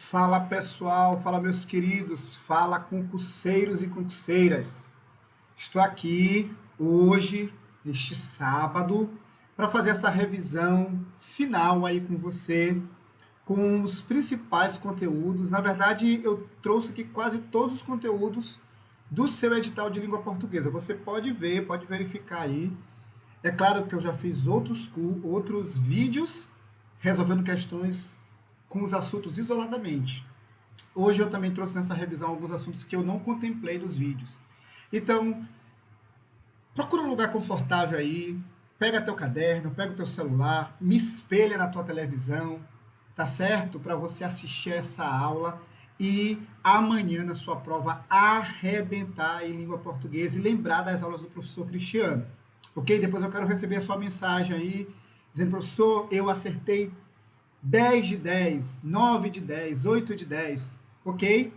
Fala pessoal, fala meus queridos, fala concurseiros e concurseiras. Estou aqui hoje, neste sábado, para fazer essa revisão final aí com você, com os principais conteúdos. Na verdade, eu trouxe aqui quase todos os conteúdos do seu edital de língua portuguesa. Você pode ver, pode verificar aí. É claro que eu já fiz outros vídeos resolvendo questões com os assuntos isoladamente. Hoje eu também trouxe nessa revisão alguns assuntos que eu não contemplei nos vídeos. Então, procura um lugar confortável aí, pega teu caderno, pega o teu celular, me espelha na tua televisão, tá certo? Para você assistir essa aula e amanhã na sua prova arrebentar em língua portuguesa e lembrar das aulas do professor Cristiano. Ok? Depois eu quero receber a sua mensagem aí, dizendo, professor, eu acertei 10 de 10, 9 de 10, 8 de 10, ok?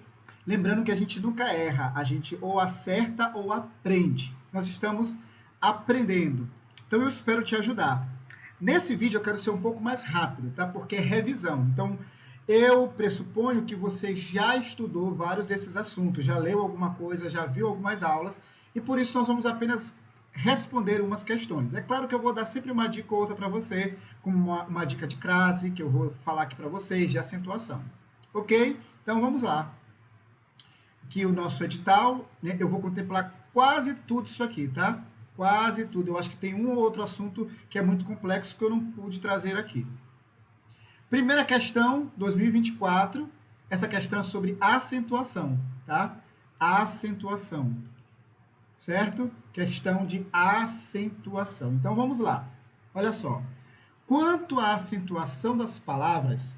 Lembrando que a gente nunca erra, a gente ou acerta ou aprende. Nós estamos aprendendo. Então eu espero te ajudar. Nesse vídeo eu quero ser um pouco mais rápido, tá? Porque é revisão. Então eu pressuponho que você já estudou vários desses assuntos, já leu alguma coisa, já viu algumas aulas, e por isso nós vamos apenas responder umas questões. É claro que eu vou dar sempre uma dica ou outra para você, como uma dica de crase, que eu vou falar aqui para vocês, de acentuação. Ok? Então vamos lá. Aqui o nosso edital, né? Eu vou contemplar quase tudo isso aqui, tá? Quase tudo. Eu acho que tem um ou outro assunto que é muito complexo que eu não pude trazer aqui. Primeira questão, 2024. Essa questão é sobre acentuação, tá? Acentuação. Certo? Questão de acentuação. Então vamos lá. Olha só. Quanto à acentuação das palavras,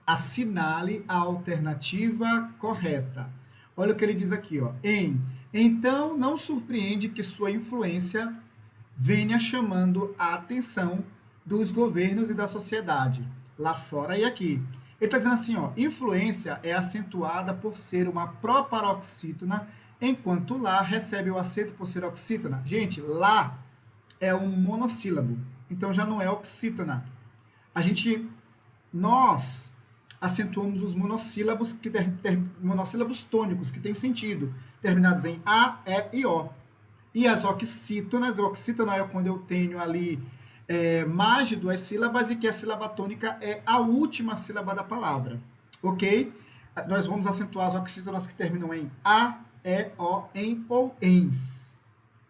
assinale a alternativa correta. Olha o que ele diz aqui, ó. Então, não surpreende que sua influência venha chamando a atenção dos governos e da sociedade, lá fora e aqui. Ele está dizendo assim, ó, influência é acentuada por ser uma proparoxítona, enquanto lá recebe o acento por ser oxítona. Gente, lá é um monossílabo, então já não é oxítona. Nós acentuamos os monossílabos, monossílabos tônicos, que têm sentido, terminados em A, E e O. E as oxítonas, oxítona é quando eu tenho ali mais de duas sílabas e que a sílaba tônica é a última sílaba da palavra, ok? Nós vamos acentuar as oxítonas que terminam em A, E, O, em ou ens.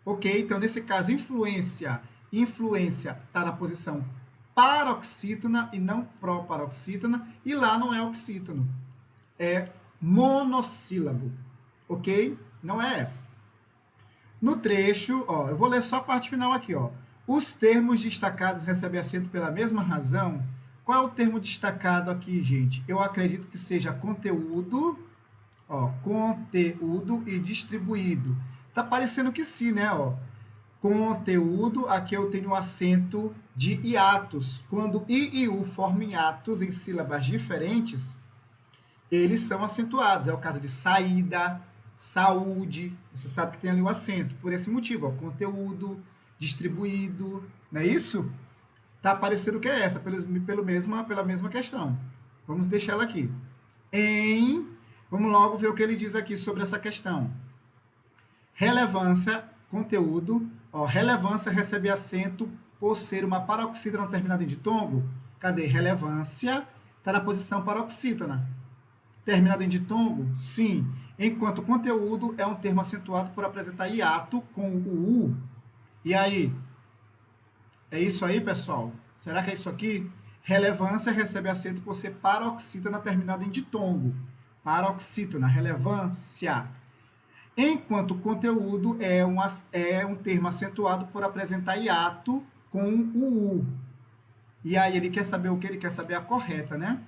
Ok? Então, nesse caso, influência está na posição paroxítona e não proparoxítona, e lá não é oxítono, é monossílabo, ok? Não é essa. No trecho, ó, eu vou ler só a parte final aqui, ó. Os termos destacados recebem acento pela mesma razão. Qual é o termo destacado aqui, gente? Eu acredito que seja conteúdo, ó, conteúdo e distribuído. Tá parecendo que sim, né, ó? Conteúdo, aqui eu tenho o acento de hiatos. Quando I e U formam hiatos em sílabas diferentes, eles são acentuados. É o caso de saída, saúde. Você sabe que tem ali o acento. Por esse motivo, ó, conteúdo, distribuído, não é isso? Tá parecendo que é essa, pela mesma questão. Vamos deixar ela aqui. Vamos logo ver o que ele diz aqui sobre essa questão. Relevância, conteúdo. Ó, relevância recebe acento por ser uma paroxítona terminada em ditongo. Cadê? Relevância está na posição paroxítona. Terminada em ditongo? Sim. Enquanto conteúdo é um termo acentuado por apresentar hiato com o U. E aí? É isso aí, pessoal? Será que é isso aqui? Relevância recebe acento por ser paroxítona terminada em ditongo. Paroxítona, relevância. Enquanto conteúdo é um termo acentuado por apresentar hiato com o U. E aí ele quer saber o que? Ele quer saber a correta, né?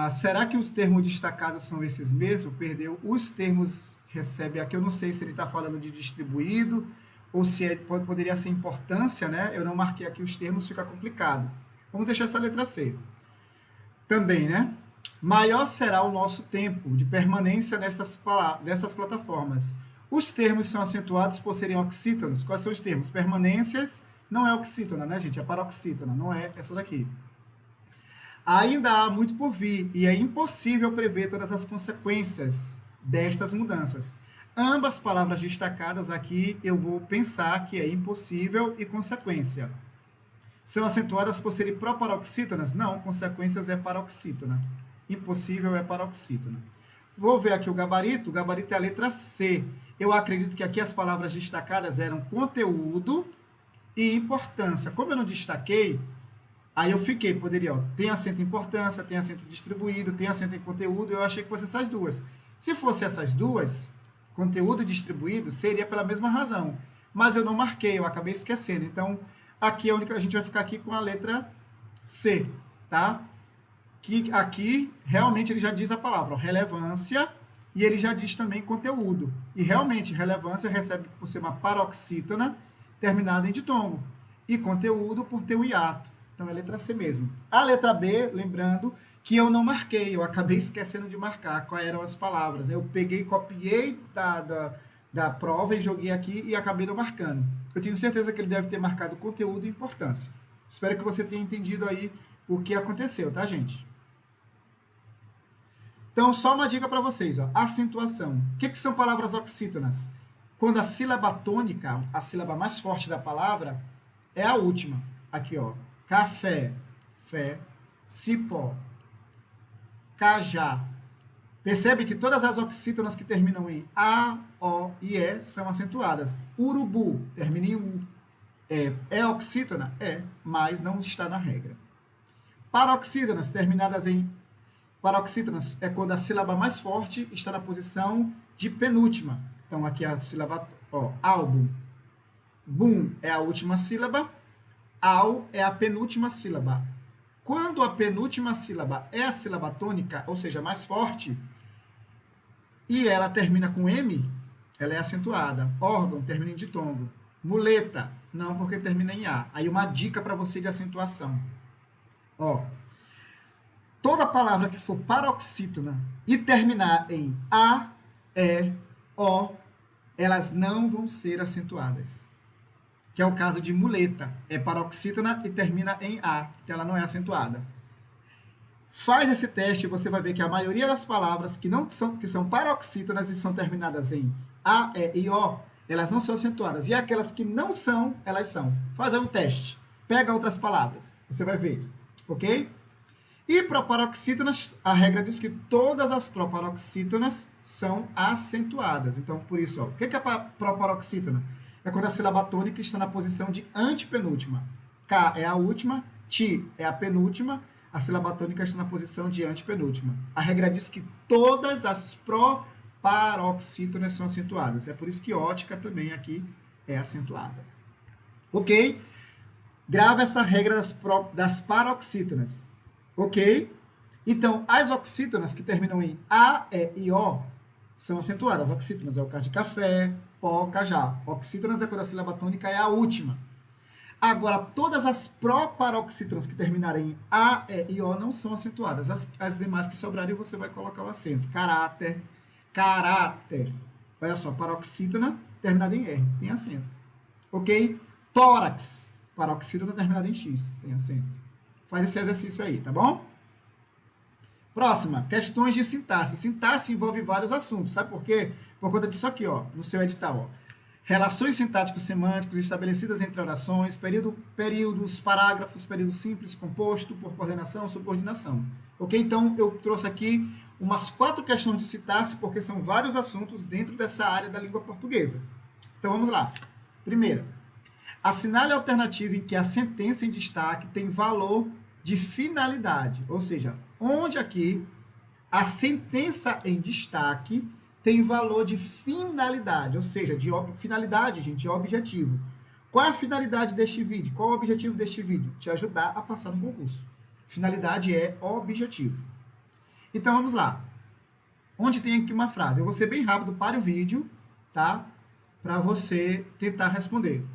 Será que os termos destacados são esses mesmos? Perdeu os termos, recebe aqui, eu não sei se ele está falando de distribuído, ou se poderia ser importância, né? Eu não marquei aqui os termos, fica complicado. Vamos deixar essa letra C. Também, né? Maior será o nosso tempo de permanência nessas plataformas. Os termos são acentuados por serem oxítonos. Quais são os termos? Permanências não é oxítona, né, gente? É paroxítona, não é essa daqui. Ainda há muito por vir e é impossível prever todas as consequências destas mudanças. Ambas palavras destacadas aqui eu vou pensar que é impossível e consequência. São acentuadas por serem proparoxítonas? Não, consequências é paroxítona. Impossível é paroxítona. Vou ver aqui o gabarito é a letra C. Eu acredito que aqui as palavras destacadas eram conteúdo e importância. Como eu não destaquei, aí eu fiquei, poderia, ó, tem acento em importância, tem acento distribuído, tem acento em conteúdo, eu achei que fosse essas duas. Se fosse essas duas, conteúdo e distribuído, seria pela mesma razão. Mas eu não marquei, eu acabei esquecendo. Então, aqui a gente vai ficar aqui com a letra C, tá? Que aqui, realmente, ele já diz a palavra, ó, relevância, e ele já diz também conteúdo. E, realmente, relevância recebe por ser uma paroxítona terminada em ditongo. E conteúdo por ter um hiato. Então, é a letra C mesmo. A letra B, lembrando que eu não marquei, eu acabei esquecendo de marcar quais eram as palavras. Eu peguei, copiei da prova e joguei aqui e acabei não marcando. Eu tenho certeza que ele deve ter marcado conteúdo e importância. Espero que você tenha entendido aí o que aconteceu, tá, gente? Então, só uma dica para vocês, ó. Acentuação. O que são palavras oxítonas? Quando a sílaba tônica, a sílaba mais forte da palavra, é a última. Aqui, ó. Café, fé, cipó, cajá. Percebe que todas as oxítonas que terminam em A, O e E são acentuadas. Urubu termina em U. É oxítona? É, mas não está na regra. Paroxítonas terminadas em... Paroxítonas é quando a sílaba mais forte está na posição de penúltima. Então, aqui a sílaba, ó, álbum. Bum é a última sílaba. Ao é a penúltima sílaba. Quando a penúltima sílaba é a sílaba tônica, ou seja, mais forte, e ela termina com M, ela é acentuada. Órgão termina em ditongo. Muleta, não, porque termina em A. Aí uma dica para você de acentuação. Ó, toda palavra que for paroxítona e terminar em A, E, O, elas não vão ser acentuadas. Que é o caso de muleta. É paroxítona e termina em A, então ela não é acentuada. Faz esse teste e você vai ver que a maioria das palavras que são paroxítonas e são terminadas em A, E e O, elas não são acentuadas. E aquelas que não são, elas são. Faz aí um teste. Pega outras palavras. Você vai ver. Ok? E proparoxítonas, a regra diz que todas as proparoxítonas são acentuadas. Então, por isso, ó, o que é proparoxítona? É quando a sílaba tônica está na posição de antepenúltima. K é a última, Ti é a penúltima, a sílaba tônica está na posição de antepenúltima. A regra diz que todas as proparoxítonas são acentuadas. É por isso que ótica também aqui é acentuada. Ok? Grava essa regra das paroxítonas. Ok? Então, as oxítonas que terminam em A, E e O são acentuadas. As oxítonas é o caso de café, pó, cajá. Oxítonas é quando a sílaba tônica é a última. Agora, todas as proparoxítonas que terminarem em A, E e O não são acentuadas. As demais que sobrarem, você vai colocar o acento. Caráter, caráter. Olha só, paroxítona terminada em R, tem acento. Ok? Tórax, paroxítona terminada em X, tem acento. Faz esse exercício aí, tá bom? Próxima, questões de sintaxe. Sintaxe envolve vários assuntos, sabe por quê? Por conta disso aqui, ó, no seu edital, ó. Relações sintáticos semânticos estabelecidas entre orações, períodos, parágrafos, período simples, composto, por coordenação, subordinação. Ok? Então, eu trouxe aqui umas 4 questões de sintaxe, porque são vários assuntos dentro dessa área da língua portuguesa. Então, vamos lá. Primeira, assinale a alternativa em que a sentença em destaque tem valor de finalidade, ou seja, onde aqui a sentença em destaque tem valor de finalidade, ou seja, de finalidade, gente, é objetivo. Qual é a finalidade deste vídeo? Qual é o objetivo deste vídeo? Te ajudar a passar no concurso. Finalidade é objetivo. Então, vamos lá. Onde tem aqui uma frase? Eu vou ser bem rápido para o vídeo, tá? Para você tentar responder.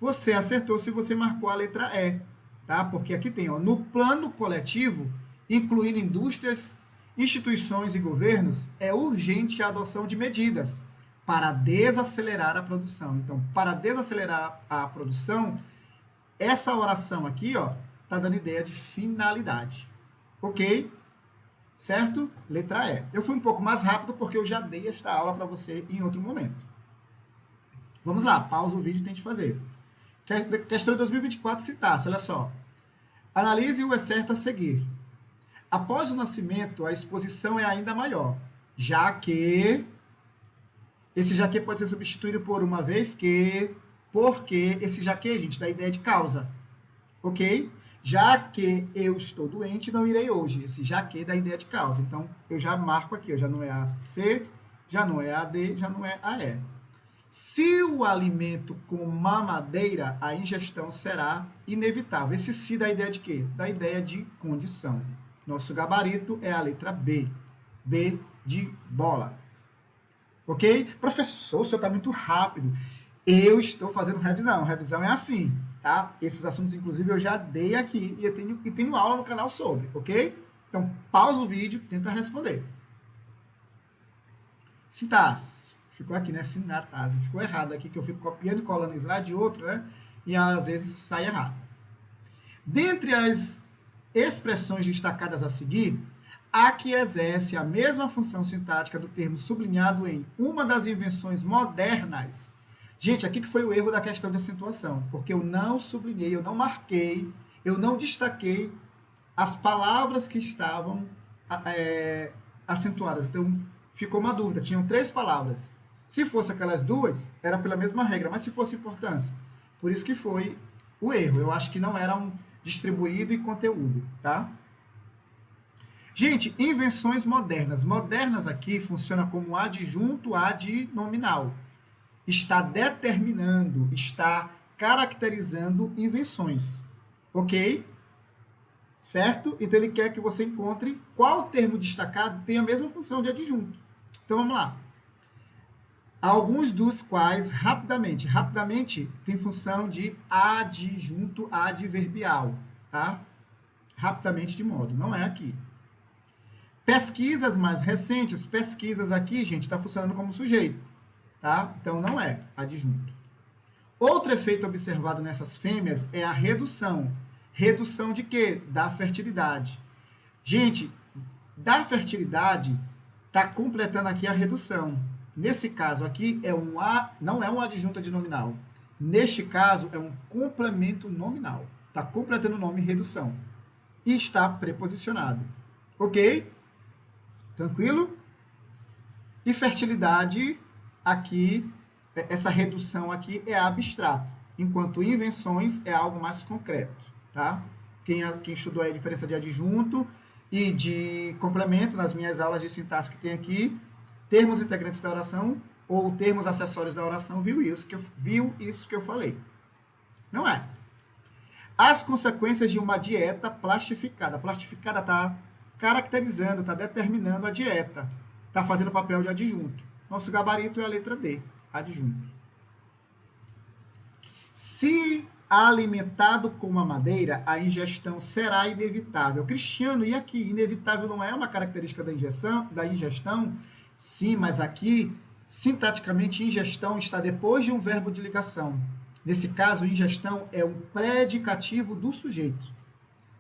Você acertou se você marcou a letra E, tá? Porque aqui tem, ó, no plano coletivo, incluindo indústrias, instituições e governos, é urgente a adoção de medidas para desacelerar a produção. Então, para desacelerar a produção, essa oração aqui, ó, tá dando ideia de finalidade. Ok? Certo? Letra E. Eu fui um pouco mais rápido porque eu já dei esta aula para você em outro momento. Vamos lá, pausa o vídeo e tente fazer. Questão de 2024 citasse, olha só. Analise o excerto a seguir. Após o nascimento, a exposição é ainda maior, já que esse já que pode ser substituído por uma vez que, porque esse já que, gente, dá ideia de causa, ok? Já que eu estou doente, não irei hoje. Esse já que dá ideia de causa. Então, eu já marco aqui, já não é a C, já não é a D, já não é a E. Se o alimento com mamadeira, a ingestão será inevitável. Esse se dá ideia de quê? Dá ideia de condição. Nosso gabarito é a letra B. B de bola. Ok? Professor, o senhor está muito rápido. Eu estou fazendo revisão. Revisão é assim, tá? Esses assuntos, inclusive, eu já dei aqui e tenho aula no canal sobre, ok? Então, pausa o vídeo, tenta responder. Sintaxe. Ficou aqui, né? Sinatase. Ficou errado aqui, que eu fico copiando e colando slide de outro, né? E às vezes sai errado. Dentre as expressões destacadas a seguir, há que exerce a mesma função sintática do termo sublinhado em uma das invenções modernas. Gente, aqui que foi o erro da questão de acentuação, porque eu não sublinhei, eu não marquei, eu não destaquei as palavras que estavam acentuadas. Então, ficou uma dúvida. Tinham 3 palavras. Se fosse aquelas 2, era pela mesma regra, mas se fosse importância. Por isso que foi o erro. Eu acho que não eram distribuído e conteúdo, tá? Gente, invenções modernas. Modernas aqui funciona como adjunto adnominal. Está determinando, está caracterizando invenções. Ok? Certo? Então, ele quer que você encontre qual termo destacado tem a mesma função de adjunto. Então, vamos lá. Alguns dos quais, rapidamente. Rapidamente tem função de adjunto adverbial, tá? Rapidamente de modo, não é aqui. Pesquisas mais recentes, pesquisas aqui, gente, está funcionando como sujeito, tá? Então, não é adjunto. Outro efeito observado nessas fêmeas é a redução. Redução de quê? Da fertilidade. Gente, da fertilidade, está completando aqui a redução. Nesse caso aqui, não é um adjunto adnominal. Neste caso, é um complemento nominal. Está completando o nome redução. E está preposicionado. Ok? Tranquilo? E fertilidade, aqui, essa redução aqui é abstrato, enquanto invenções é algo mais concreto, tá? Quem estudou aí a diferença de adjunto e de complemento nas minhas aulas de sintaxe que tem aqui, termos integrantes da oração ou termos acessórios da oração, viu isso que eu falei. Não é? As consequências de uma dieta plastificada. Plastificada está caracterizando, está determinando a dieta. Está fazendo papel de adjunto. Nosso gabarito é a letra D, adjunto. Se alimentado com mamadeira, a ingestão será inevitável. Cristiano, e aqui? Inevitável não é uma característica da ingestão? Sim, mas aqui, sintaticamente, ingestão está depois de um verbo de ligação. Nesse caso, ingestão é um predicativo do sujeito.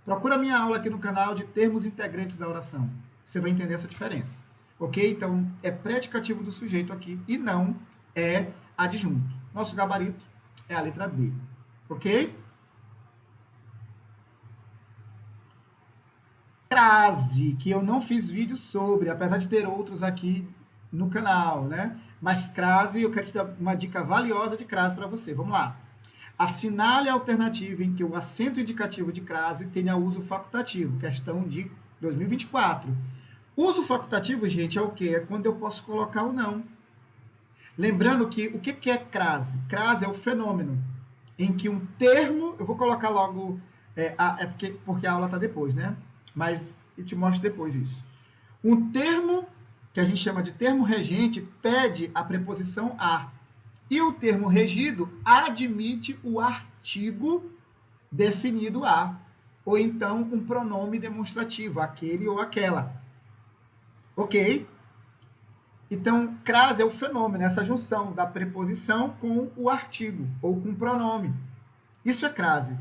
Procura a minha aula aqui no canal de termos integrantes da oração. Você vai entender essa diferença. Ok? Então, é predicativo do sujeito aqui e não é adjunto. Nosso gabarito é a letra D. Ok? Crase, que eu não fiz vídeo sobre, apesar de ter outros aqui no canal, né? Mas crase, eu quero te dar uma dica valiosa de crase para você. Vamos lá. Assinale a alternativa em que o acento indicativo de crase tenha uso facultativo. Questão de 2024. Uso facultativo, gente, é o quê? É quando eu posso colocar o não. Lembrando que o que é crase? Crase é o fenômeno em que um termo... Eu vou colocar logo... porque a aula está depois, né? Mas eu te mostro depois isso. Um termo que a gente chama de termo regente pede a preposição a. E o termo regido admite o artigo definido a. Ou então um pronome demonstrativo, aquele ou aquela. Ok? Então, crase é o fenômeno, essa junção da preposição com o artigo, ou com o pronome. Isso é crase.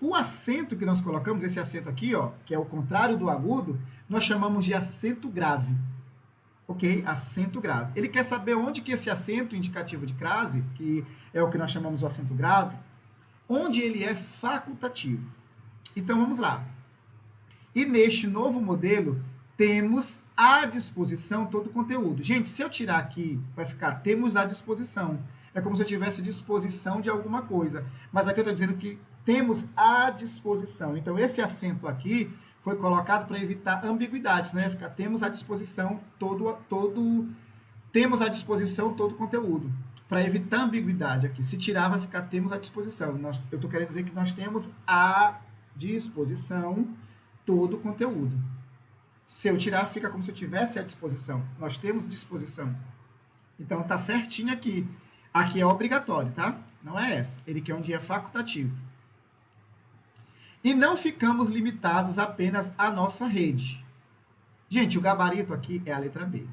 O acento que nós colocamos, esse acento aqui, ó, que é o contrário do agudo, nós chamamos de acento grave. Ok? Acento grave. Ele quer saber onde que esse acento indicativo de crase, que é o que nós chamamos de acento grave, onde ele é facultativo. Então, vamos lá. E neste novo modelo, temos à disposição todo o conteúdo. Gente, se eu tirar aqui, vai ficar temos à disposição. É como se eu tivesse disposição de alguma coisa. Mas aqui eu estou dizendo que temos à disposição. Então, esse acento aqui foi colocado para evitar ambiguidades, né? Ficar temos à disposição temos à disposição todo o conteúdo. Para evitar ambiguidade aqui. Se tirar, vai ficar temos à disposição. Eu estou querendo dizer que nós temos à disposição todo o conteúdo. Se eu tirar, fica como se eu tivesse à disposição. Nós temos disposição. Então, tá certinho aqui. Aqui é obrigatório, tá? Não é essa. Ele quer um dia facultativo. E não ficamos limitados apenas à nossa rede. Gente, o gabarito aqui é a letra B,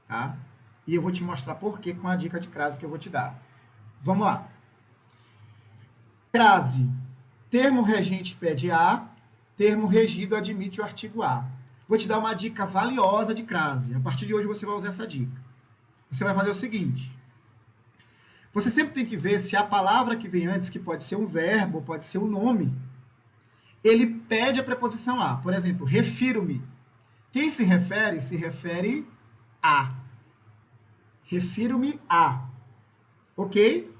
tá? E eu vou te mostrar por quê com a dica de crase que eu vou te dar. Vamos lá. Crase. Termo regente pede A, termo regido admite o artigo A. Vou te dar uma dica valiosa de crase. A partir de hoje você vai usar essa dica. Você vai fazer o seguinte. Você sempre tem que ver se a palavra que vem antes, que pode ser um verbo, pode ser um nome, ele pede a preposição a. Por exemplo, refiro-me. Quem se refere a. Refiro-me a. Ok?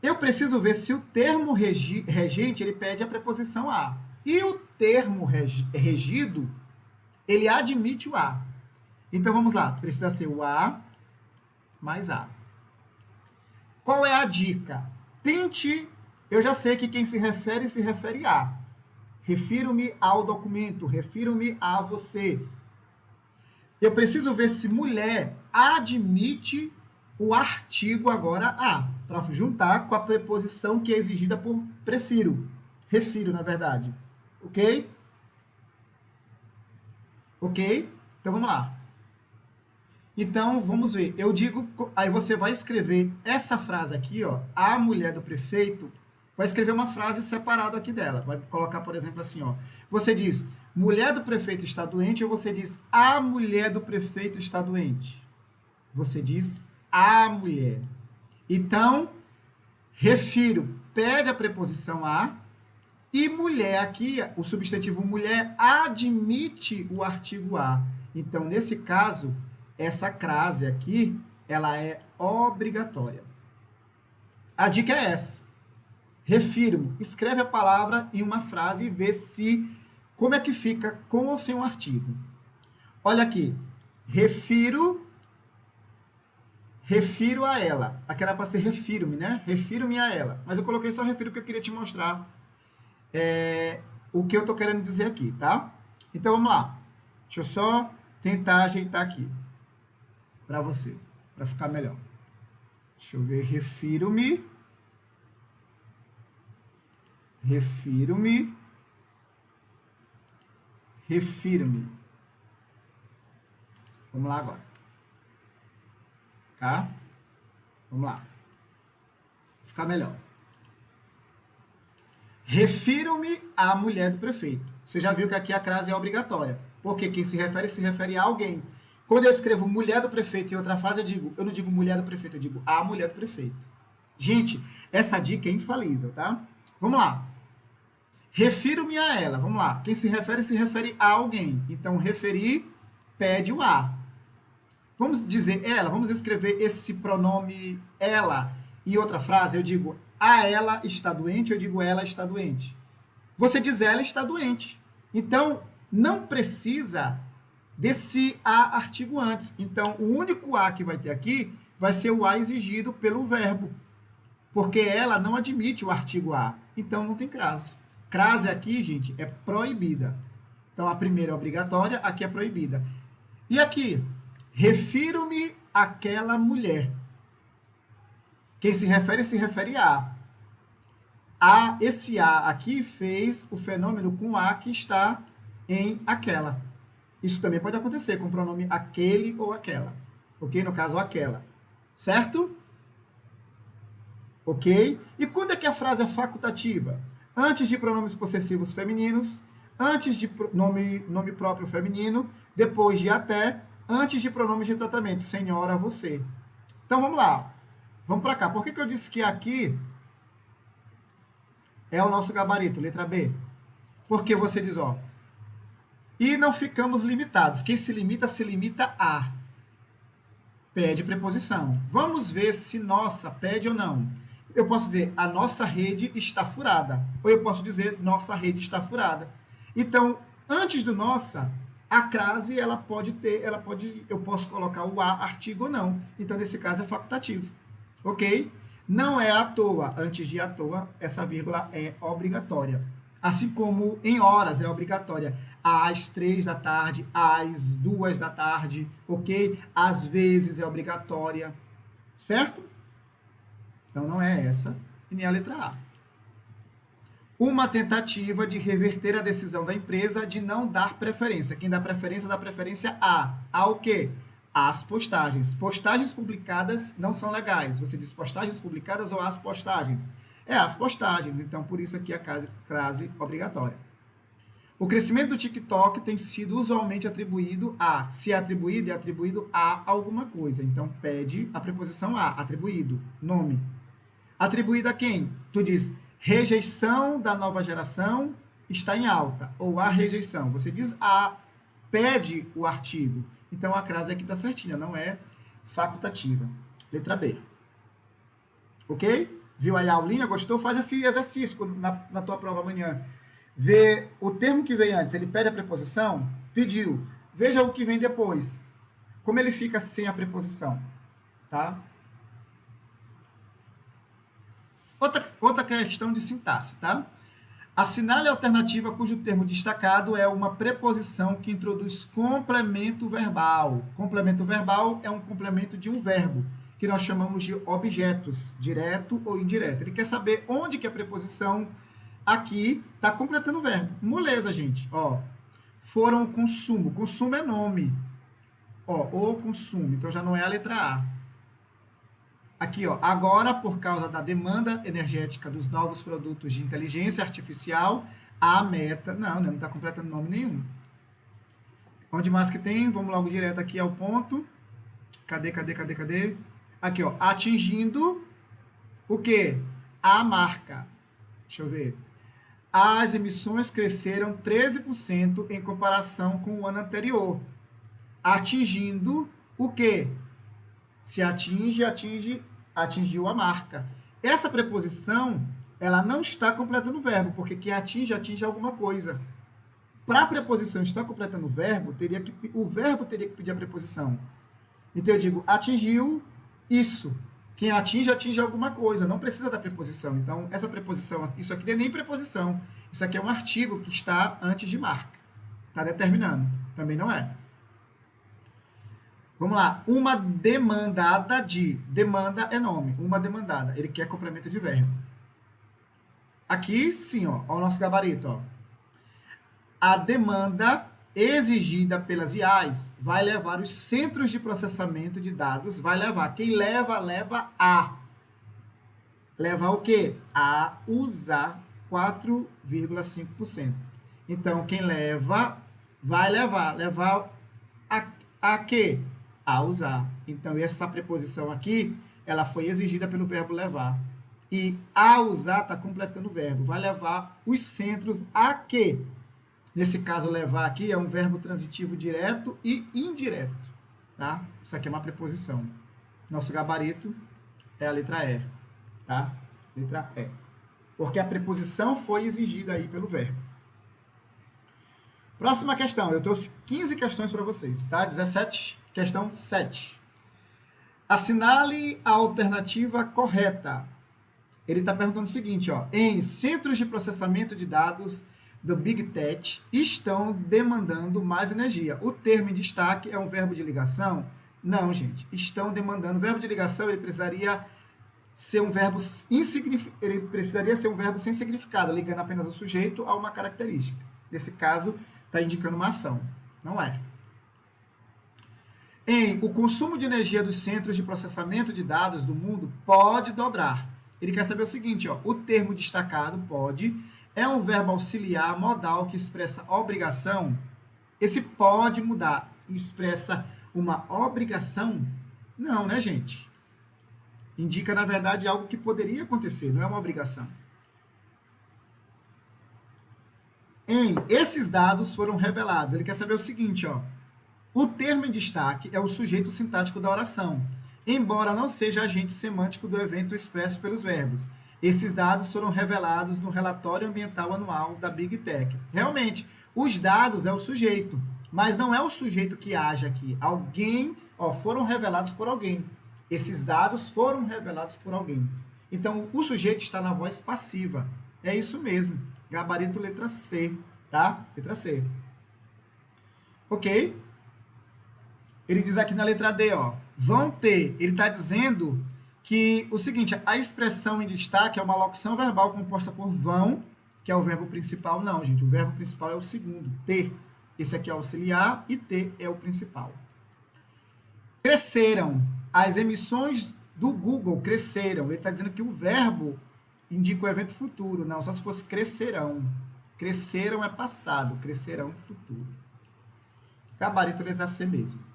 Eu preciso ver se o termo regente, ele pede a preposição a. E o termo regido, ele admite o a. Então, vamos lá. Precisa ser o a mais a. Qual é a dica? Tente... Eu já sei que quem se refere a. Refiro-me ao documento, refiro-me a você. Eu preciso ver se mulher admite o artigo agora a, para juntar com a preposição que é exigida por prefiro. Refiro, na verdade. Ok? Ok? Então, vamos lá. Então, vamos ver. Eu digo... Aí você vai escrever essa frase aqui, ó. A mulher do prefeito... Vai escrever uma frase separada aqui dela. Vai colocar, por exemplo, assim, ó. Você diz, mulher do prefeito está doente, ou você diz, a mulher do prefeito está doente? Você diz, a mulher. Então, refiro, pede a preposição a, e mulher aqui, o substantivo mulher, admite o artigo a. Então, nesse caso, essa crase aqui, ela é obrigatória. A dica é essa. Refiro-me. Escreve a palavra em uma frase e vê como é que fica com ou sem um artigo. Olha aqui. Refiro a ela. Aqui era para ser refiro-me, né? Refiro-me a ela. Mas eu coloquei só refiro porque eu queria te mostrar o que eu estou querendo dizer aqui, tá? Então, vamos lá. Deixa eu só tentar ajeitar aqui para você, para ficar melhor. Deixa eu ver. Refiro-me. Refiro-me. Refiro-me. Vamos lá agora. Tá? Vamos lá. Vou ficar melhor. Refiro-me à mulher do prefeito. Você já viu que aqui a crase é obrigatória. Porque quem se refere a alguém. Quando eu escrevo mulher do prefeito em outra frase, eu não digo mulher do prefeito, eu digo a mulher do prefeito. Gente, essa dica é infalível, tá? Vamos lá. Refiro-me a ela. Vamos lá. Quem se refere a alguém. Então, referir pede o a. Vamos dizer ela. Vamos escrever esse pronome ela em outra frase. Eu digo a ela está doente. Eu digo ela está doente. Você diz ela está doente. Então, não precisa desse a artigo antes. Então, o único a que vai ter aqui vai ser o a exigido pelo verbo. Porque ela não admite o artigo a. Então, não tem crase. Crase aqui, gente, é proibida. Então, a primeira é obrigatória, aqui é proibida. E aqui, refiro-me àquela mulher. Quem se refere a. Esse a aqui fez o fenômeno com a que está em aquela. Isso também pode acontecer com o pronome aquele ou aquela. Ok? No caso, aquela. Certo? Ok? E quando é que a frase é facultativa? antes de pronomes possessivos femininos, antes de nome próprio feminino, depois de até, antes de pronomes de tratamento, senhora, você. Então, vamos lá. Vamos para cá. Por que eu disse que aqui é o nosso gabarito, letra B? Porque você diz, ó, e não ficamos limitados. Quem se limita a. Pede preposição. Vamos ver se nossa pede ou não. Eu posso dizer, a nossa rede está furada. Ou eu posso dizer, nossa rede está furada. Então, antes do nossa, a crase, eu posso colocar o a, artigo ou não. Então, nesse caso, é facultativo. Ok? Não é à toa. Antes de à toa, essa vírgula é obrigatória. Assim como em horas é obrigatória. Às 3 da tarde, às 2 da tarde, ok? Às vezes é obrigatória, certo? Então não é essa e nem a letra A. Uma tentativa de reverter a decisão da empresa de não dar preferência. Quem dá preferência a. A o quê? As postagens. Postagens publicadas não são legais. Você diz postagens publicadas ou as postagens? É as postagens, então por isso aqui a crase obrigatória. O crescimento do TikTok tem sido usualmente atribuído a. Se é atribuído a alguma coisa. Então pede a preposição a, atribuído, nome. Atribuído a quem? Tu diz, rejeição da nova geração está em alta, ou a rejeição. Você diz a, pede o artigo. Então a crase aqui está certinha, não é facultativa. Letra B. Ok? Viu aí a aulinha? Gostou? Faz esse exercício na tua prova amanhã. Vê o termo que vem antes, ele pede a preposição? Pediu. Veja o que vem depois. Como ele fica sem a preposição. Tá? Outra questão de sintaxe, tá? Assinale a alternativa cujo termo destacado é uma preposição que introduz complemento verbal. Complemento verbal é um complemento de um verbo, que nós chamamos de objetos, direto ou indireto. Ele quer saber onde que a preposição aqui está completando o verbo. Moleza, gente. Ó, foram o consumo. Consumo é nome. Ó, o consumo. Então já não é a letra A. Aqui, ó, agora, por causa da demanda energética dos novos produtos de inteligência artificial, a meta... Não está completando nome nenhum. Onde mais que tem? Vamos logo direto aqui ao ponto. Cadê? Aqui, ó, atingindo o quê? A marca. Deixa eu ver. As emissões cresceram 13% em comparação com o ano anterior. Atingindo o quê? Se atingiu a marca. Essa preposição, ela não está completando o verbo, porque quem atinge alguma coisa. Para a preposição estar completando o verbo, o verbo teria que pedir a preposição. Então eu digo, atingiu isso. Quem atinge alguma coisa, não precisa da preposição. Então, essa preposição, isso aqui não é nem preposição. Isso aqui é um artigo que está antes de marca. Está determinando. Também não é. Vamos lá. Uma demandada de. Demanda é nome. Uma demandada. Ele quer complemento de verbo. Aqui, sim, ó. Ó o nosso gabarito, ó. A demanda exigida pelas IAs vai levar os centros de processamento de dados, vai levar. Quem leva, leva a. Levar o quê? A usar 4,5%. Então, quem leva, vai levar. Levar a quê? A usar. Então, essa preposição aqui, ela foi exigida pelo verbo levar. E a usar está completando o verbo. Vai levar os centros a quê? Nesse caso, levar aqui é um verbo transitivo direto e indireto. Tá? Isso aqui é uma preposição. Nosso gabarito é a letra E. Tá? Letra E. Porque a preposição foi exigida aí pelo verbo. Próxima questão. Eu trouxe 15 questões para vocês. Tá? 17, questão 7. Assinale a alternativa correta. Ele está perguntando o seguinte, ó. Em centros de processamento de dados do Big Tech estão demandando mais energia. O termo em destaque é um verbo de ligação? Não, gente. Estão demandando. O verbo de ligação, ele precisaria ser um verbo sem significado, ligando apenas o sujeito a uma característica. Nesse caso, está indicando uma ação. Não é. O consumo de energia dos centros de processamento de dados do mundo pode dobrar. Ele quer saber o seguinte, ó, o termo destacado pode é um verbo auxiliar modal que expressa obrigação? Esse pode mudar. Expressa uma obrigação? Não, né, gente? Indica, na verdade, algo que poderia acontecer, não é uma obrigação. Esses dados foram revelados. Ele quer saber o seguinte, ó. O termo em destaque é o sujeito sintático da oração, embora não seja agente semântico do evento expresso pelos verbos. Esses dados foram revelados no relatório ambiental anual da Big Tech. Realmente, os dados é o sujeito, mas não é o sujeito que age aqui. Alguém, ó, foram revelados por alguém. Esses dados foram revelados por alguém. Então, o sujeito está na voz passiva. É isso mesmo. Gabarito letra C, tá? Letra C. Ok? Ele diz aqui na letra D, ó, vão ter. Ele está dizendo que o seguinte, a expressão em destaque é uma locução verbal composta por vão, que é o verbo principal. Não, gente, o verbo principal é o segundo, ter. Esse aqui é o auxiliar e ter é o principal. Cresceram. As emissões do Google cresceram. Ele está dizendo que o verbo indica o evento futuro. Não, só se fosse crescerão. Cresceram é passado, crescerão futuro. Gabarito letra C mesmo.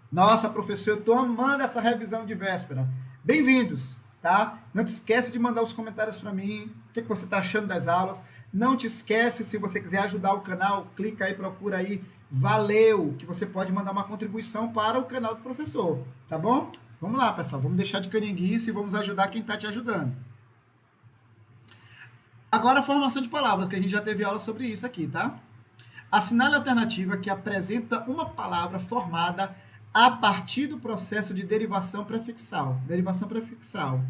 Nossa, professor, eu estou amando essa revisão de véspera. Bem-vindos, tá? Não te esquece de mandar os comentários para mim, o que você está achando das aulas. Não te esquece, se você quiser ajudar o canal, clica aí, procura aí, valeu, que você pode mandar uma contribuição para o canal do professor, tá bom? Vamos lá, pessoal, vamos deixar de caninguice e vamos ajudar quem está te ajudando. Agora a formação de palavras, que a gente já teve aula sobre isso aqui, tá? Assinale a alternativa que apresenta uma palavra formada a partir do processo de derivação prefixal. Derivação prefixal.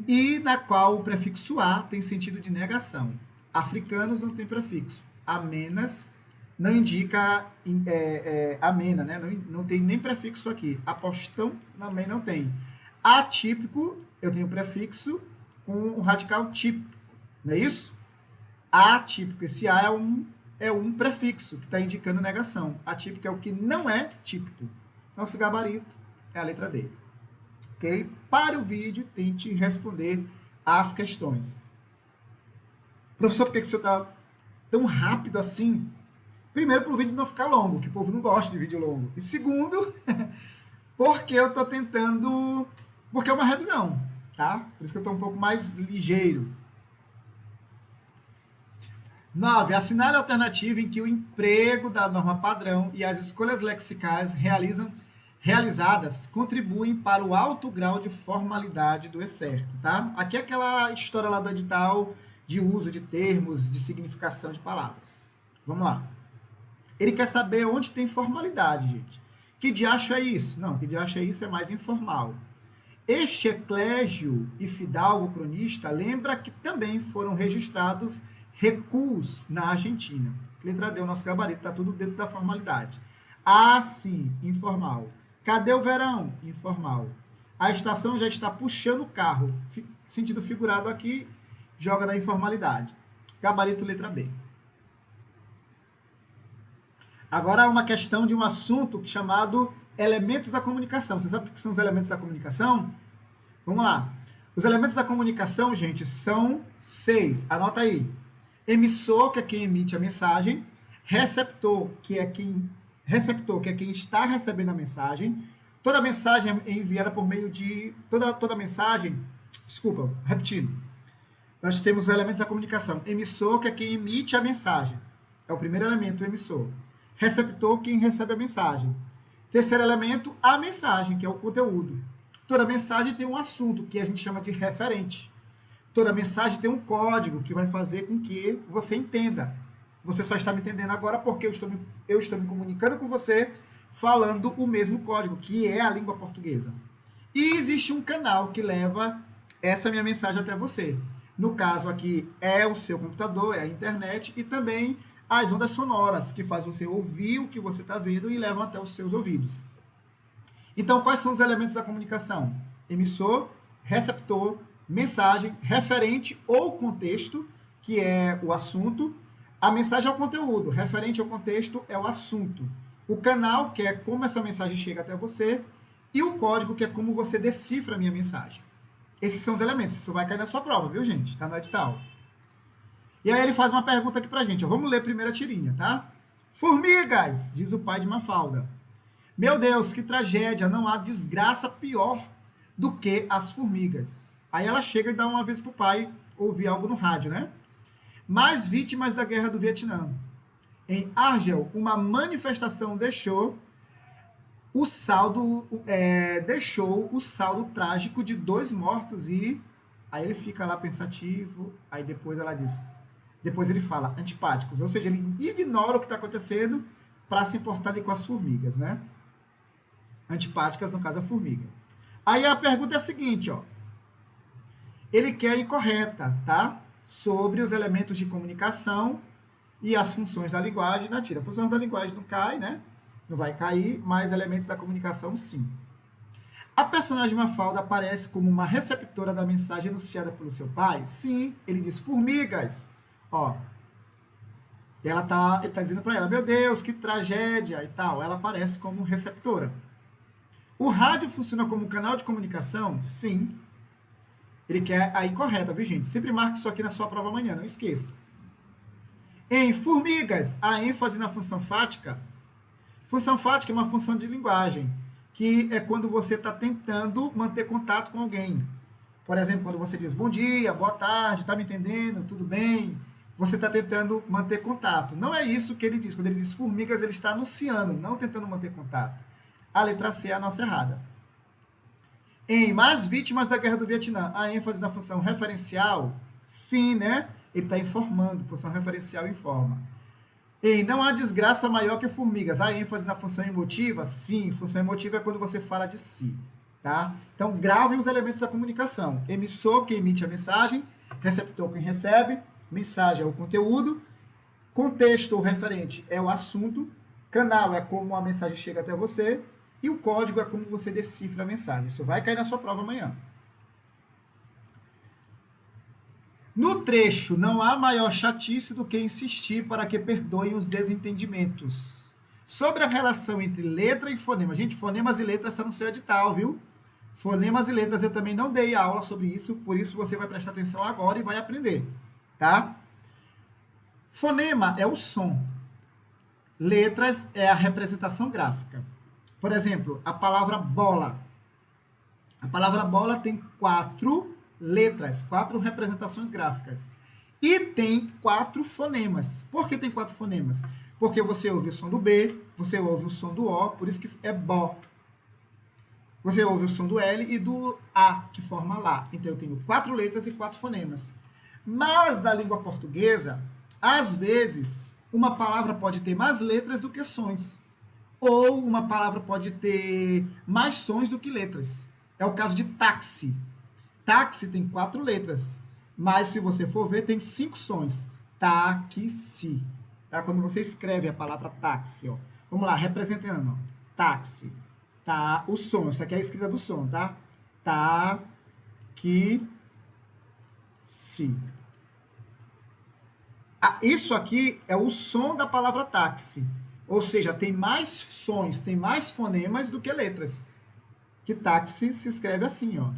E na qual o prefixo a tem sentido de negação. Africanos não tem prefixo. Amenas não indica amena, né? Não tem nem prefixo aqui. Apostão também não tem. Atípico, eu tenho prefixo com o radical típico. Não é isso? Atípico. Esse a é um prefixo que está indicando negação. Atípico é o que não é típico. Nosso gabarito é a letra D. Ok? Pare o vídeo, tente responder as questões. Professor, por que o senhor está tão rápido assim? Primeiro, para o vídeo não ficar longo, que o povo não gosta de vídeo longo. E segundo, porque eu estou tentando... Porque é uma revisão, tá? Por isso que eu estou um pouco mais ligeiro. 9. Assinale a alternativa em que o emprego da norma padrão e as escolhas lexicais realizadas contribuem para o alto grau de formalidade do excerto, tá? Aqui é aquela história lá do edital de uso de termos, de significação de palavras. Vamos lá. Ele quer saber onde tem formalidade, gente. Que diacho é isso? Não, que diacho é isso é mais informal. Este eclégio e fidalgo cronista lembra que também foram registrados recuos na Argentina. Letra D, o nosso gabarito, está tudo dentro da formalidade. Ah, sim, informal. Cadê o verão? Informal. A estação já está puxando o carro. Sentido figurado aqui, joga na informalidade. Gabarito, letra B. Agora, uma questão de um assunto chamado elementos da comunicação. Você sabe o que são os elementos da comunicação? Vamos lá. Os elementos da comunicação, gente, são 6. Anota aí. Emissor, que é quem emite a mensagem. Receptor, que é quem está recebendo a mensagem. Toda mensagem é enviada por meio de... Toda mensagem... Desculpa, repetindo. Nós temos os elementos da comunicação. Emissor, que é quem emite a mensagem. É o primeiro elemento, o emissor. Receptor, quem recebe a mensagem. Terceiro elemento, a mensagem, que é o conteúdo. Toda mensagem tem um assunto, que a gente chama de referente. Toda mensagem tem um código que vai fazer com que você entenda. Você só está me entendendo agora porque eu estou me comunicando com você falando o mesmo código, que é a língua portuguesa. E existe um canal que leva essa minha mensagem até você. No caso aqui é o seu computador, é a internet e também as ondas sonoras que fazem você ouvir o que você está vendo e levam até os seus ouvidos. Então, quais são os elementos da comunicação? Emissor, receptor, mensagem, referente ou contexto, que é o assunto. A mensagem é o conteúdo, referente ao contexto é o assunto. O canal, que é como essa mensagem chega até você. E o código, que é como você decifra a minha mensagem. Esses são os elementos. Isso vai cair na sua prova, viu, gente? Está no edital. E aí ele faz uma pergunta aqui pra gente. Ó. Vamos ler primeiro a tirinha, tá? Formigas, diz o pai de Mafalda. Meu Deus, que tragédia, não há desgraça pior do que as formigas. Aí ela chega e dá uma vez pro pai ouvir algo no rádio, né? Mais vítimas da guerra do Vietnã. Em Argel, uma manifestação deixou o saldo trágico de 2 mortos e aí ele fica lá pensativo, aí depois ele fala antipáticos, ou seja, ele ignora o que está acontecendo para se importar ali com as formigas, né? Antipáticas, no caso, a formiga. Aí a pergunta é a seguinte, ó. Ele quer a incorreta, tá? Sobre os elementos de comunicação e as funções da linguagem na tira. Funções da linguagem não cai, né? Não vai cair, mas elementos da comunicação, sim. A personagem Mafalda aparece como uma receptora da mensagem anunciada pelo seu pai? Sim, ele diz formigas. Ó, ele tá dizendo para ela, meu Deus, que tragédia e tal. Ela aparece como receptora. O rádio funciona como canal de comunicação? Sim. Ele quer a incorreta, viu, gente? Sempre marque isso aqui na sua prova amanhã, não esqueça. Em formigas, a ênfase na função fática. Função fática é uma função de linguagem, que é quando você está tentando manter contato com alguém. Por exemplo, quando você diz bom dia, boa tarde, está me entendendo, tudo bem? Você está tentando manter contato. Não é isso que ele diz. Quando ele diz formigas, ele está anunciando, não tentando manter contato. A letra C é a nossa errada. Em mais vítimas da guerra do Vietnã, a ênfase na função referencial? Sim, né? Ele está informando, função referencial informa. Em não há desgraça maior que formigas, há ênfase na função emotiva? Sim, função emotiva é quando você fala de si, tá? Então, gravem os elementos da comunicação. Emissor, quem emite a mensagem, receptor, quem recebe, mensagem é o conteúdo, contexto ou referente é o assunto, canal é como a mensagem chega até você, e o código é como você decifra a mensagem. Isso vai cair na sua prova amanhã. No trecho, não há maior chatice do que insistir para que perdoem os desentendimentos. Sobre a relação entre letra e fonema. Gente, fonemas e letras está no seu edital, viu? Fonemas e letras eu também não dei aula sobre isso, por isso você vai prestar atenção agora e vai aprender, tá? Fonema é o som. Letras é a representação gráfica. Por exemplo, a palavra bola. A palavra bola tem 4 letras, 4 representações gráficas. E tem 4 fonemas. Por que tem 4 fonemas? Porque você ouve o som do B, você ouve o som do O, por isso que é bó. Você ouve o som do L e do A, que forma lá. Então eu tenho 4 letras e 4 fonemas. Mas na língua portuguesa, às vezes, uma palavra pode ter mais letras do que sons. Ou uma palavra pode ter mais sons do que letras. É o caso de táxi. Táxi tem 4 letras, mas se você for ver, tem 5 sons. Táxi. Tá? Quando você escreve a palavra táxi, ó. Vamos lá, representando. Ó. Táxi. Tá, o som. Isso aqui é a escrita do som, tá? Táxi. Isso aqui é o som da palavra táxi. Ou seja, tem mais sons, tem mais fonemas do que letras. Que táxi se escreve assim, ó.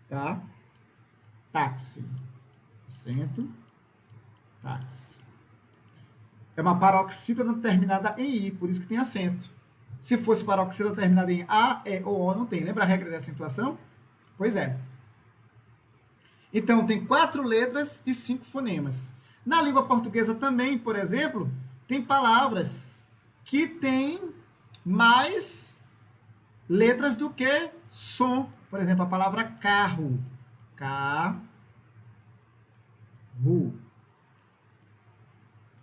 Tá? Táxi. Acento. Táxi. É uma paroxítona terminada em I, por isso que tem acento. Se fosse paroxítona terminada em A, E ou O, não tem. Lembra a regra de acentuação? Pois é. Então, tem 4 letras e 5 fonemas. Na língua portuguesa também, por exemplo, tem palavras que têm mais letras do que som. Por exemplo, a palavra carro. Carro.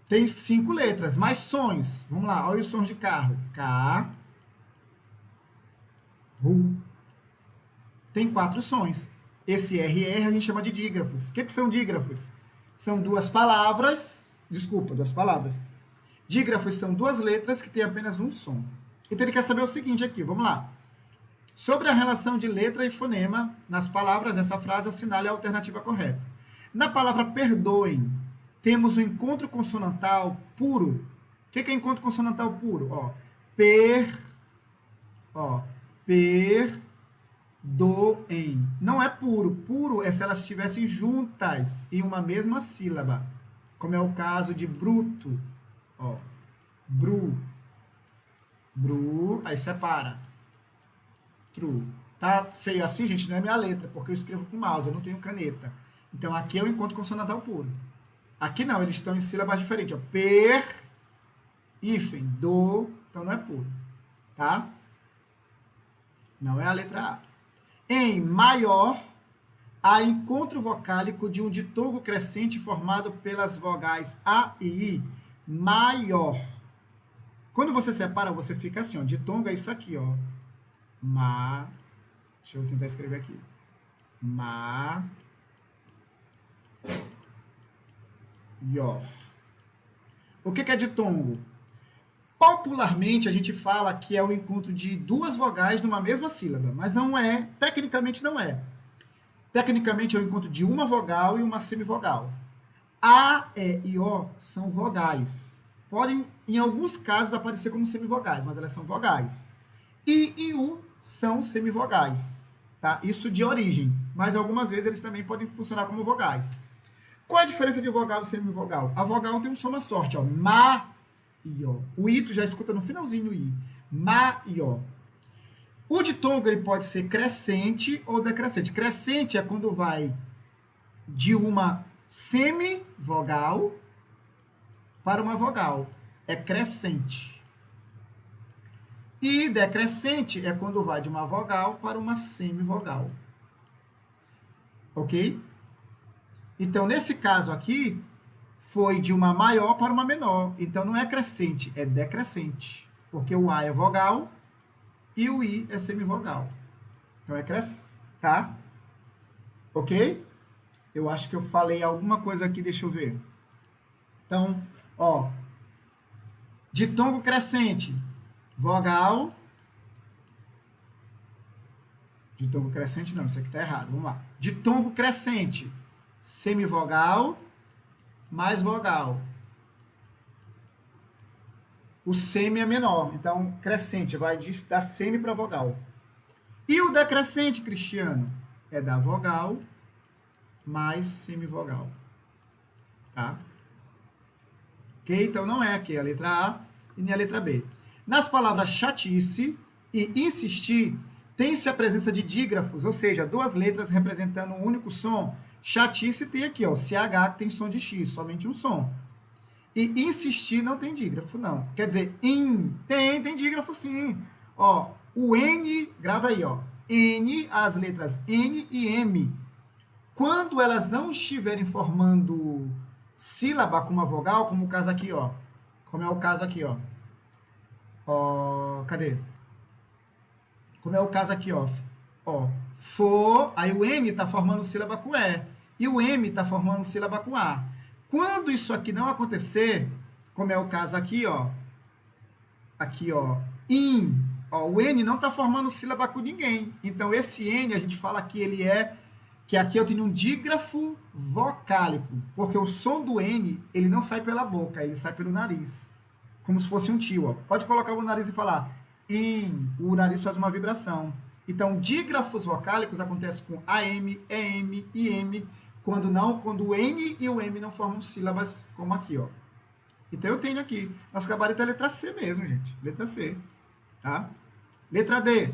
Tem 5 letras, mais sons. Vamos lá, olha os sons de carro. Carro. Tem 4 sons. Esse RR a gente chama de dígrafos. O que são dígrafos? São 2 palavras. Desculpa, 2 palavras. Dígrafos são 2 letras que têm apenas um som. Então ele quer saber o seguinte aqui, vamos lá. Sobre a relação de letra e fonema nas palavras dessa frase, assinale a alternativa correta. Na palavra perdoem, temos o encontro consonantal puro. O que é encontro consonantal puro? Ó, doem. Não é puro. Puro é se elas estivessem juntas em uma mesma sílaba. Como é o caso de bruto. Ó, bru. Bru, aí separa. True. Tá feio assim, gente? Não é minha letra, porque eu escrevo com mouse, eu não tenho caneta. Então aqui eu encontro consonantal puro. Aqui não, eles estão em sílabas diferentes. Ó. Per, hífen, do, então não é puro. Tá? Não é a letra A. Em maior, há encontro vocálico de um ditongo crescente formado pelas vogais A e I. Maior. Quando você separa, você fica assim, ó. Ditongo é isso aqui, ó. Ma. Deixa eu tentar escrever aqui. Ma. Ior. O que é ditongo? Popularmente, a gente fala que é o encontro de duas vogais numa mesma sílaba, mas não é, tecnicamente não é. Tecnicamente é o encontro de uma vogal e uma semivogal. A, E e O são vogais. Podem, em alguns casos, aparecer como semivogais, mas elas são vogais. I e U são semivogais. Tá? Isso de origem, mas algumas vezes eles também podem funcionar como vogais. Qual a diferença de vogal e semivogal? A vogal tem um som mais forte, ó. Ma e ó. O I tu já escuta no finalzinho I. Ma e ó. O ditongo ele pode ser crescente ou decrescente. Crescente é quando vai de uma semivogal para uma vogal. É crescente. E decrescente é quando vai de uma vogal para uma semivogal. Ok? Então, nesse caso aqui, foi de uma maior para uma menor. Então, não é crescente, é decrescente. Porque o A é vogal e o I é semivogal. Então, é crescente, tá? Ok? Eu acho que eu falei alguma coisa aqui, deixa eu ver. Então, ó. Ditongo crescente, vogal. Ditongo crescente, não, isso aqui tá errado. Vamos lá. Ditongo crescente, semivogal mais vogal. O semi é menor, então crescente vai da semi para vogal. E o decrescente, Cristiano, é da vogal mais semivogal. Tá? Ok? Então não é aqui a letra A e nem a letra B. Nas palavras chatice e insistir, tem-se a presença de dígrafos, ou seja, duas letras representando um único som. Chatice tem aqui, ó, CH, que tem som de X, somente um som. E insistir não tem dígrafo, não. Quer dizer, tem dígrafo sim. Ó, o N, grava aí, ó. N, as letras N e M. Quando elas não estiverem formando sílaba com uma vogal, como o caso aqui, ó. Como é o caso aqui, ó. Ó, cadê? Como é o caso aqui, ó. Ó, for, aí o N está formando sílaba com E. E o M está formando sílaba com A. Quando isso aqui não acontecer, como é o caso aqui, ó. Aqui, ó. In. Ó, o N não está formando sílaba com ninguém. Então, esse N, a gente fala que ele é... Que aqui eu tenho um dígrafo vocálico. Porque o som do N, ele não sai pela boca, ele sai pelo nariz. Como se fosse um tio, ó. Pode colocar o nariz e falar... O nariz faz uma vibração. Então, dígrafos vocálicos acontecem com AM, EM, IM, quando o N e o M não formam sílabas, como aqui, ó. Então, eu tenho aqui. Nosso gabarito é a letra C mesmo, gente. Letra C. Tá? Letra D.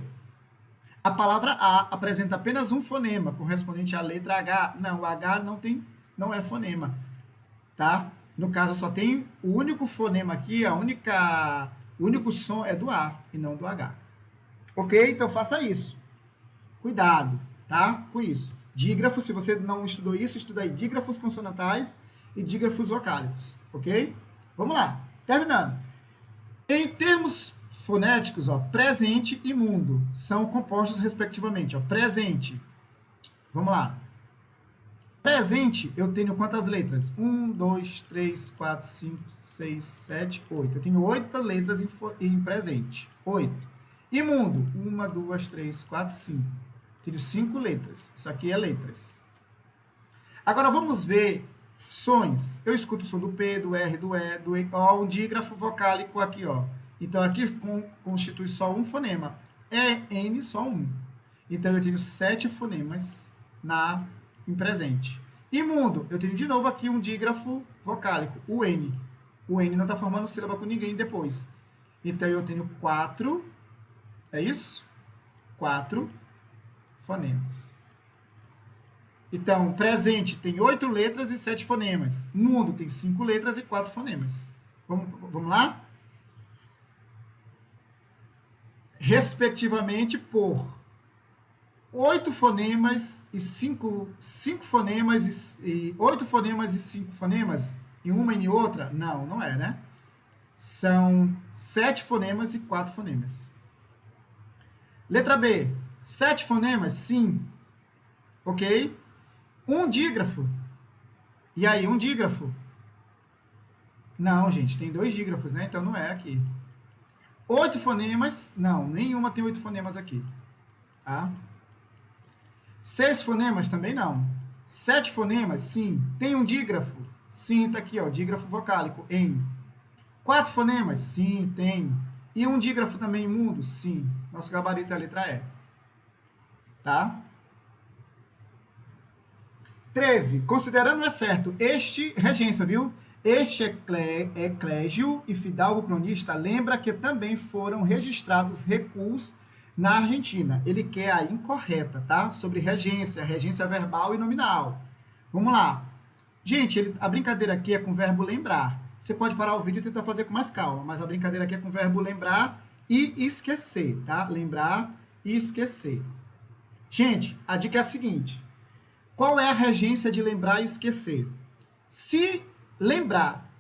A palavra A apresenta apenas um fonema, correspondente à letra H. Não, o H não é fonema. Tá? No caso, só tem o único fonema aqui, o único som é do A e não do H. Ok? Então faça isso. Cuidado, tá? Com isso. Dígrafos, se você não estudou isso, estuda aí dígrafos consonantais e dígrafos vocálicos. Ok? Vamos lá. Terminando. Em termos fonéticos, ó, presente e mundo são compostos respectivamente. Ó, presente. Vamos lá. Presente, eu tenho quantas letras? 1, 2, 3, 4, 5, 6, 7, 8. Eu tenho 8 letras em presente. 8. E mundo? 1, 2, 3, 4, 5. Tenho 5 letras. Isso aqui é letras. Agora vamos ver sons. Eu escuto o som do P, do R, do E, do E. Ó, um dígrafo vocálico aqui, ó. Então aqui constitui só um fonema. E, N, só um. Então, eu tenho 7 fonemas em presente. Imundo, eu tenho de novo aqui um dígrafo vocálico, o N. O N não está formando sílaba com ninguém depois. Então, eu tenho 4, é isso? 4 fonemas. Então, presente tem 8 letras e 7 fonemas. Mundo tem 5 letras e 4 fonemas. Vamos lá? Respectivamente por 8 fonemas e 5 fonemas e 8 fonemas e 5 fonemas em uma e em outra? Não, não é, né? São 7 fonemas e 4 fonemas. Letra B. 7 fonemas? Sim. Ok? Um dígrafo. E aí, um dígrafo? Não, gente, tem 2 dígrafos, né? Então não é aqui. 8 fonemas? Não, nenhuma tem 8 fonemas aqui. Tá? 6 fonemas? Também não. 7 fonemas? Sim. Tem um dígrafo? Sim, tá aqui, ó, dígrafo vocálico, em. 4 fonemas? Sim, tem. E um dígrafo também imundo? Sim. Nosso gabarito é a letra E. Tá? 13. Considerando é certo este, regência, viu? Este eclégio e fidalgo cronista lembra que também foram registrados recuos na Argentina. Ele quer a incorreta, tá? Sobre regência verbal e nominal. Vamos lá. Gente, a brincadeira aqui é com o verbo lembrar. Você pode parar o vídeo e tentar fazer com mais calma, mas a brincadeira aqui é com o verbo lembrar e esquecer, tá? Lembrar e esquecer. Gente, a dica é a seguinte. Qual é a regência de lembrar e esquecer? Se lembrar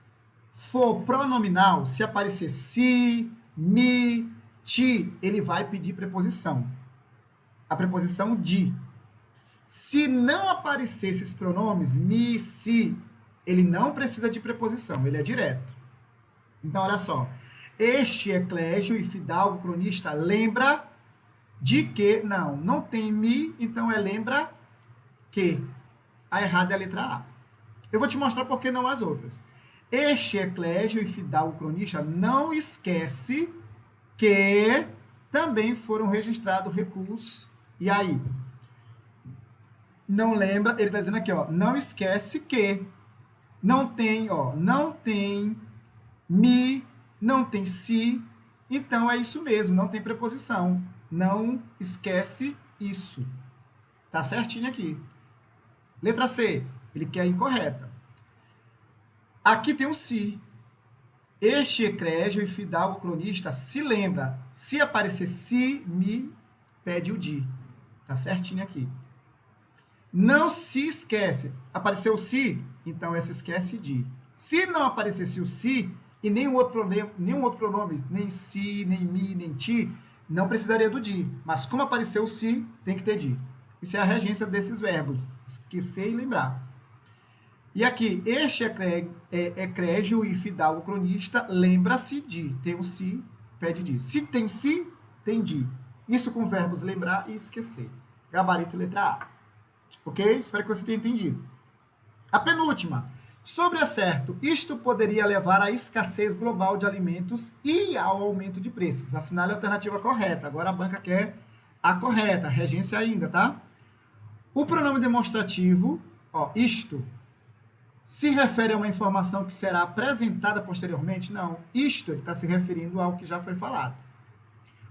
for pronominal, se aparecer si, mi, ti, ele vai pedir preposição. A preposição de. Se não aparecer esses pronomes, mi, si, ele não precisa de preposição, ele é direto. Então, olha só. Este eclégio e fidalgo cronista lembra de que, não tem mi, então é lembra que. A errada é a letra A. Eu vou te mostrar por que não as outras. Este eclégio e fidalgo cronista não esquece que também foram registrados recuos. E aí? Não lembra, ele está dizendo aqui, ó, não esquece que não tem mi, não tem si, então é isso mesmo, não tem preposição. Não esquece isso. Tá certinho aqui. Letra C, ele quer a incorreta. Aqui tem um si. Este eclégio e fidalgo cronista se lembra. Se aparecer si, mi, pede o di. Tá certinho aqui. Não se esquece. Apareceu o si, então essa esquece de. Se não aparecesse o si e nenhum outro pronome, nem si, nem mi, nem ti, não precisaria do di. Mas como apareceu o si, tem que ter di. Isso é a regência desses verbos, esquecer e lembrar. E aqui, este eclégio e fidalgo cronista lembra-se de. Tem o si, pede de. Se tem si, tem de. Isso com verbos lembrar e esquecer. Gabarito letra A. Ok? Espero que você tenha entendido. A penúltima. Sobre acerto, isto poderia levar à escassez global de alimentos e ao aumento de preços. Assinale a alternativa correta. Agora a banca quer a correta, regência ainda, tá? O pronome demonstrativo, ó, isto, se refere a uma informação que será apresentada posteriormente? Não. Isto está se referindo ao que já foi falado.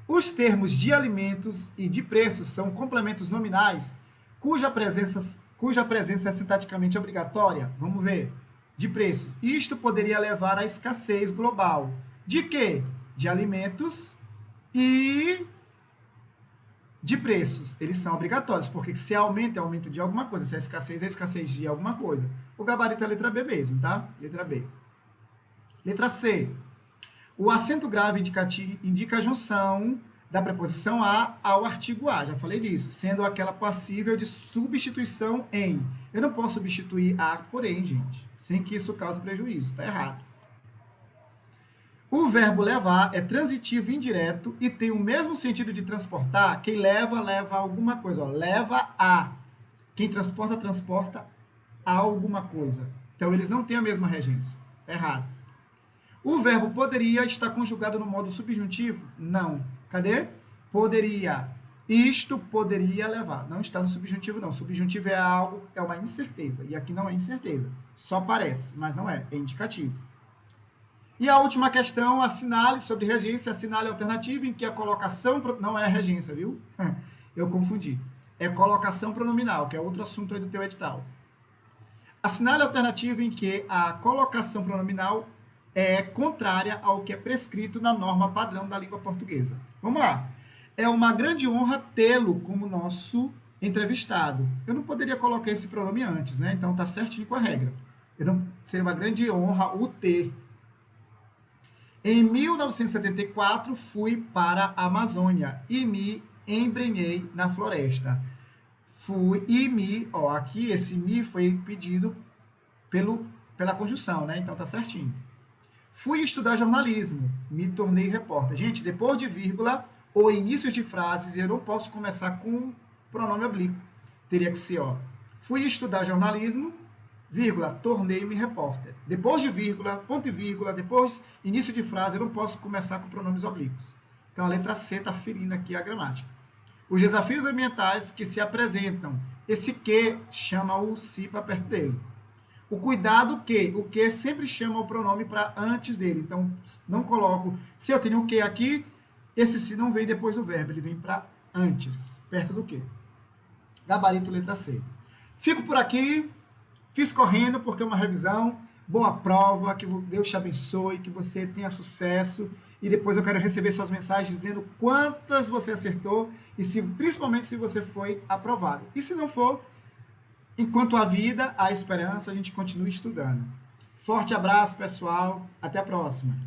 Os termos de alimentos e de preços são complementos nominais cuja presença é sintaticamente obrigatória. Vamos ver. De preços. Isto poderia levar à escassez global. De quê? De alimentos e de preços. Eles são obrigatórios, porque se aumento é aumento de alguma coisa, se é escassez de alguma coisa. O gabarito é a letra B mesmo, tá? Letra B. Letra C. O acento grave indica a junção da preposição a ao artigo a. Já falei disso. Sendo aquela passível de substituição em. Eu não posso substituir a por em, gente. Sem que isso cause prejuízo. Está errado. O verbo levar é transitivo indireto e tem o mesmo sentido de transportar. Quem leva, leva alguma coisa. Ó, leva a. Quem transporta, transporta a alguma coisa. Então, eles não têm a mesma regência. Está errado. O verbo poderia estar conjugado no modo subjuntivo? Não. Cadê? Poderia. Isto poderia levar. Não está no subjuntivo, não. Subjuntivo é algo, é uma incerteza. E aqui não é incerteza. Só parece, mas não é. É indicativo. E a última questão, assinale sobre regência, assinale alternativa em que a colocação... Não é regência, viu? Eu confundi. É colocação pronominal, que é outro assunto aí do teu edital. Assinale a alternativa em que a colocação pronominal é contrária ao que é prescrito na norma padrão da língua portuguesa. Vamos lá. É uma grande honra tê-lo como nosso entrevistado. Eu não poderia colocar esse pronome antes, né? Então tá certinho com a regra. Seria uma grande honra o ter. Em 1974, fui para a Amazônia e me embrenhei na floresta. Aqui esse me foi pedido pela conjunção, né? Então tá certinho. Fui estudar jornalismo, me tornei repórter. Gente, depois de vírgula ou início de frases, eu não posso começar com pronome oblíquo. Teria que ser, fui estudar jornalismo, vírgula, tornei-me repórter. Depois de vírgula, ponto e vírgula, depois início de frase, eu não posso começar com pronomes oblíquos. Então a letra C está ferindo aqui a gramática. Os desafios ambientais que se apresentam. Esse que chama o si para perto dele. O cuidado que, o que sempre chama o pronome para antes dele. Então, não coloco, se eu tenho o que aqui, esse se não vem depois do verbo, ele vem para antes, perto do que. Gabarito, letra C. Fico por aqui, fiz correndo porque é uma revisão, boa prova, que Deus te abençoe, que você tenha sucesso. E depois eu quero receber suas mensagens dizendo quantas você acertou e principalmente se você foi aprovado. E se não for, enquanto há vida, há esperança, a gente continua estudando. Forte abraço, pessoal. Até a próxima.